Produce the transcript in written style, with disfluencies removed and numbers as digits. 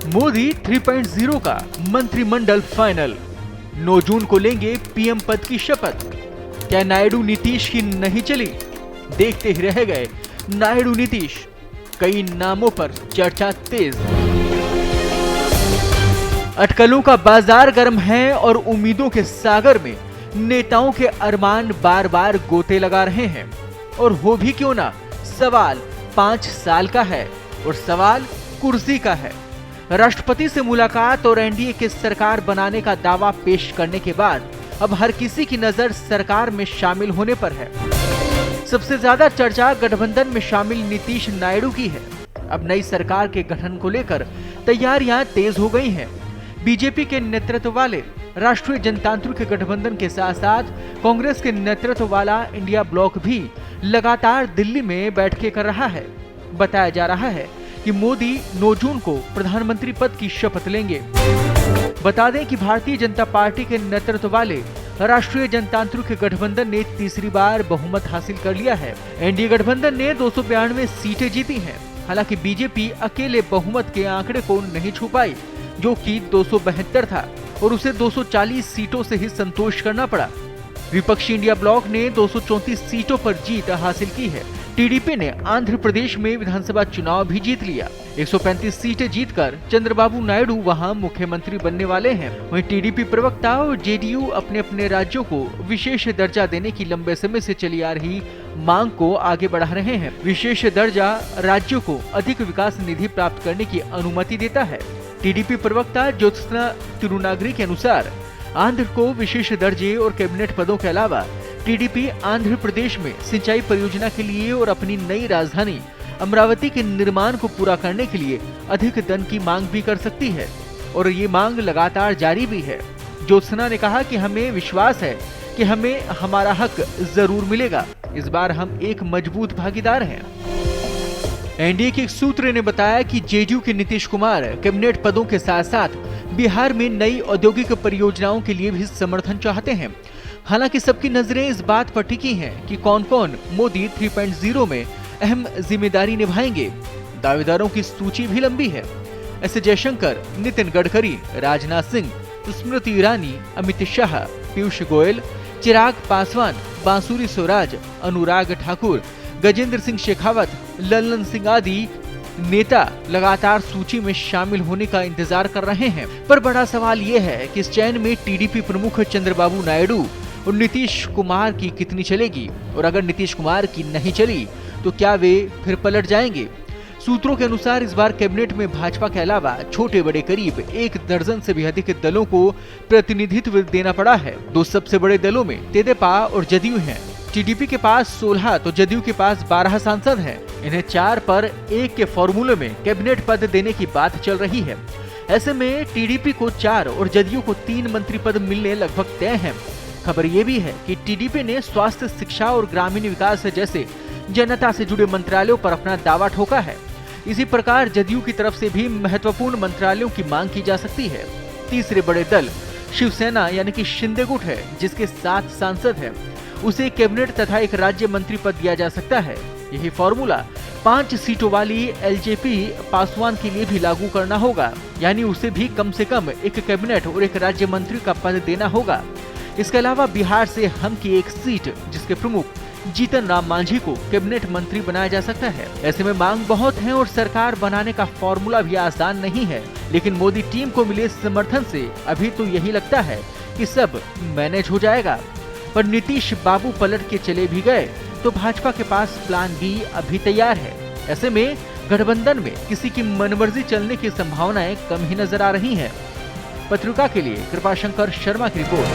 मोदी 3.0 का मंत्रिमंडल फाइनल, 9 जून को लेंगे पीएम पद की शपथ। क्या नायडू नीतीश की नहीं चली? देखते ही रह गए नायडू नीतीश, कई नामों पर चर्चा तेज। अटकलों का बाजार गर्म है और उम्मीदों के सागर में नेताओं के अरमान बार बार गोते लगा रहे हैं। और हो भी क्यों ना, सवाल 5 साल का है और सवाल कुर्सी का है। राष्ट्रपति से मुलाकात और एनडीए के सरकार बनाने का दावा पेश करने के बाद अब हर किसी की नजर सरकार में शामिल होने पर है। सबसे ज्यादा चर्चा गठबंधन में शामिल नीतीश नायडू की है। अब नई सरकार के गठन को लेकर तैयारियां तेज हो गई हैं। बीजेपी के नेतृत्व वाले राष्ट्रीय जनतांत्रिक गठबंधन के साथ साथ कांग्रेस के नेतृत्व वाला इंडिया ब्लॉक भी लगातार दिल्ली में बैठकें कर रहा है। बताया जा रहा है कि मोदी 9 जून को प्रधानमंत्री पद की शपथ लेंगे। बता दें कि भारतीय जनता पार्टी के नेतृत्व वाले राष्ट्रीय जनतांत्रिक गठबंधन ने तीसरी बार बहुमत हासिल कर लिया है। एनडीए गठबंधन ने 292 सीटें जीती हैं। हालांकि बीजेपी अकेले बहुमत के आंकड़े को नहीं छू पाई, जो कि 272 था और उसे 240 सीटों से ही संतोष करना पड़ा। विपक्षी इंडिया ब्लॉक ने 234 सीटों पर जीत हासिल की है। टीडीपी ने आंध्र प्रदेश में विधानसभा चुनाव भी जीत लिया। 135 सीटें जीतकर चंद्रबाबू नायडू वहां मुख्यमंत्री बनने वाले हैं। वहीं टीडीपी प्रवक्ता और जेडीयू अपने अपने राज्यों को विशेष दर्जा देने की लंबे समय से चली आ रही मांग को आगे बढ़ा रहे हैं। विशेष दर्जा राज्यों को अधिक विकास निधि प्राप्त करने की अनुमति देता है। टीडीपी प्रवक्ता ज्योत्सना तिरुनागरी के अनुसार आंध्र को विशेष दर्जे और कैबिनेट पदों के अलावा टीडीपी आंध्र प्रदेश में सिंचाई परियोजना के लिए और अपनी नई राजधानी अमरावती के निर्माण को पूरा करने के लिए अधिक धन की मांग भी कर सकती है और ये मांग लगातार जारी भी है। ज्योत्सना ने कहा कि हमें विश्वास है कि हमें हमारा हक जरूर मिलेगा। इस बार हम एक मजबूत भागीदार हैं। एनडीए के एक सूत्र ने बताया कि जेडीयू के नीतीश कुमार कैबिनेट पदों के साथ साथ बिहार में नई औद्योगिक परियोजनाओं के लिए भी समर्थन चाहते हैं। हालांकि सबकी नजरें इस बात पर टिकी हैं कि कौन कौन मोदी 3.0 में अहम जिम्मेदारी निभाएंगे। दावेदारों की सूची भी लंबी है। एस जयशंकर, नितिन गडकरी, राजनाथ सिंह, स्मृति ईरानी, अमित शाह, पीयूष गोयल, चिराग पासवान, बांसुरी स्वराज, अनुराग ठाकुर, गजेंद्र सिंह शेखावत, लल्लन सिंह आदि नेता लगातार सूची में शामिल होने का इंतजार कर रहे हैं। पर बड़ा सवाल ये है कि इस चयन में टीडीपी प्रमुख चंद्रबाबू नायडू और नीतीश कुमार की कितनी चलेगी, और अगर नीतीश कुमार की नहीं चली तो क्या वे फिर पलट जाएंगे। सूत्रों के अनुसार इस बार कैबिनेट में भाजपा के अलावा छोटे बड़े करीब 1 दर्जन से भी अधिक दलों को प्रतिनिधित्व देना पड़ा है। 2 सबसे बड़े दलों में तेदेपा और जदयू हैं। टीडीपी के पास 16 तो जदयू के पास 12 सांसद हैं। इन्हें 4 पर 1 के फॉर्मूले में कैबिनेट पद देने की बात चल रही है। ऐसे में टीडीपी को 4 और जदयू को 3 मंत्री पद मिलने लगभग तय हैं। खबर ये भी है कि टीडीपी ने स्वास्थ्य, शिक्षा और ग्रामीण विकास जैसे जनता से जुड़े मंत्रालयों पर अपना दावा ठोका है। इसी प्रकार जदयू की तरफ से भी महत्वपूर्ण मंत्रालयों की मांग की जा सकती है। तीसरे बड़े दल शिवसेना यानी कि शिंदे गुट है, जिसके 7 सांसद हैं। उसे कैबिनेट तथा एक राज्य मंत्री पद दिया जा सकता है। यही फॉर्मूला 5 सीटों वाली एलजेपी पासवान के लिए भी लागू करना होगा, यानी उसे भी कम से कम एक कैबिनेट और एक राज्य मंत्री का पद देना होगा। इसके अलावा बिहार से हम की एक सीट, जिसके प्रमुख जीतन राम मांझी को कैबिनेट मंत्री बनाया जा सकता है। ऐसे में मांग बहुत है और सरकार बनाने का फॉर्मूला भी आसान नहीं है। लेकिन मोदी टीम को मिले समर्थन से अभी तो यही लगता है कि सब मैनेज हो जाएगा। पर नीतीश बाबू पलट के चले भी गए तो भाजपा के पास प्लान बी अभी तैयार है। ऐसे में गठबंधन में किसी की मनमर्जी चलने की संभावनाएं कम ही नजर आ रही हैं। पत्रिका के लिए कृपाशंकर शर्मा की रिपोर्ट।